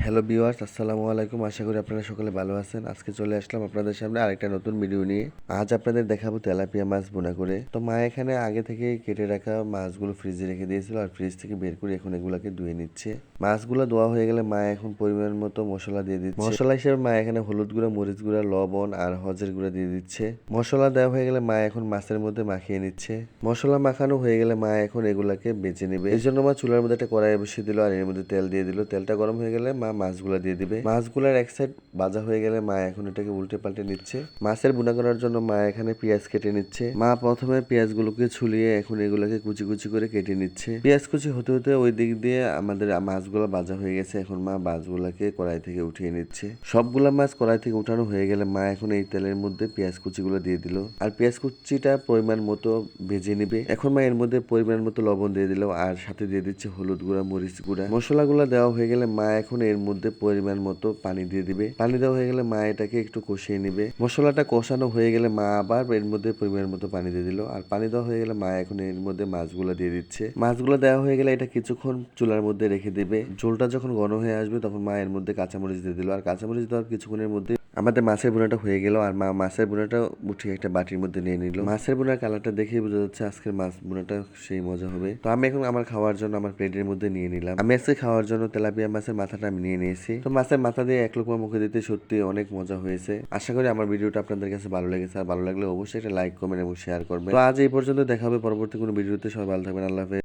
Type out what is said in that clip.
Hello viewers, আসসালামু আলাইকুম। আশা করি আপনারা সকলে ভালো আছেন। আজকে চলে আসলাম আপনাদের সামনে আরেকটা নতুন ভিডিও নিয়ে। আজ আপনাদের দেখাবো তেলাপিয়া মাছ ভুনা করে। তো মা এখানে আগে থেকে কেটে রাখা মাছগুলো ফ্রিজে রেখে দিয়েছিল, আর ফ্রিজ থেকে বের করে এখন এগুলাকে ধুয়ে নিচ্ছে। মাছগুলো ধোয়া হয়ে গেলে মা এখন পরিমাণ মতো মশলা দিয়ে দিচ্ছে। মশলা হিসেবে মা এখানে হলুদ গুঁড়া, মরিচ গুঁড়া, লবণ আর হজের গুঁড়া দিয়ে দিচ্ছে। মশলা দেওয়া হয়ে গেলে মা এখন মাছের মধ্যে মাখিয়ে নিচ্ছে। মশলা মাখানো হয়ে গেলে মা এখন এগুলাকে বেজে নেবে। এই জন্য মা চুলার মধ্যে একটা কড়াই বসিয়ে দিল, আর এর মধ্যে তেল দিয়ে দিল। তেলটা গরম হয়ে গেলে মা মাছগুলা দিয়ে দিবে। মাছগুলার এক সাইড ভাজা হয়ে গেলে মা এখন এটাকে উল্টে পাল্টে নিচ্ছে। মাছের ভুনা করার জন্য মা এখানে পেঁয়াজ কেটে নিচ্ছে। মা প্রথমে পেঁয়াজগুলোকে ছুলিয়ে এখন এগুলোকে কুচি কুচি করে কেটে নিচ্ছে। পেঁয়াজ কুচি হতে হতে ওই দিক দিয়ে আমাদের মাছগুলো ভাজা হয়ে গেছে। এখন মা মাছগুলাকে কড়াই থেকে উঠিয়ে নিচ্ছে। সবগুলা মাছ কড়াই থেকে উঠানো হয়ে গেলে মা এখন এই তেলের মধ্যে পেঁয়াজ কুচিগুলো দিয়ে দিল, আর পেঁয়াজ কুচিটা পরিমাণ মতো ভেজে নিবে। এখন মা এর মধ্যে পরিমাণ মতো লবণ দিয়ে দিল, আর সাথে দিয়ে দিচ্ছে হলুদ গুঁড়া, মরিচ গুঁড়া। মশলাগুলো দেওয়া হয়ে গেলে মা এখন এর মধ্যে পরিমাণ মতো পানি দিয়ে দিবে। পানি দেওয়া হয়ে গেলে মা এটাকে একটু কষিয়ে নিবে। মশলাটা কষানো হয়ে গেলে মা আবার এর মধ্যে পরিমাণ মতো পানি দিয়ে দিল, আর পানি দেওয়া হয়ে গেলে মা এখন এর মধ্যে মাছগুলো দিয়ে দিচ্ছে। মাছগুলো দেওয়া হয়ে গেলে এটা কিছুক্ষণ চুলার মধ্যে রেখে দিবে। ঝোলটা যখন ঘন হয়ে আসবে তখন মা এর মধ্যে কাঁচামরিচ দিয়ে দিল, আর কাঁচামরিচ দেওয়ার কিছুক্ষণের মধ্যে আমাদের মাছের বোনাটা হয়ে গেল। আর মা মাছের বোনাটা উঠিয়ে একটা বাটির মধ্যে নিয়ে নিল। মাছের বোনার কালারটা দেখেই বোঝা যাচ্ছে আজকের মাছ বোনাটা সেই মজা হবে। তো আমি এখন আমার খাওয়ার জন্য আমার প্লেটের মধ্যে নিয়ে নিলাম। আমি আজকে খাওয়ার জন্য তেলাপিয়া মাছের মাথাটা আমি নিয়ে নিয়েছি। তো মাছের মাথা দিয়ে এক লোকমা মুখে দিতে সত্যি অনেক মজা হয়েছে। আশা করি আমার ভিডিওটা আপনাদের কাছে ভালো লেগেছে, আর ভালো লাগলে অবশ্যই একটা লাইক, কমেন্ট এবং শেয়ার করবেন। তো আজ এই পর্যন্ত, দেখা হবে পরবর্তী কোনো ভিডিওতে। সবাই ভালো থাকবেন। আল্লাহ হাফেজ।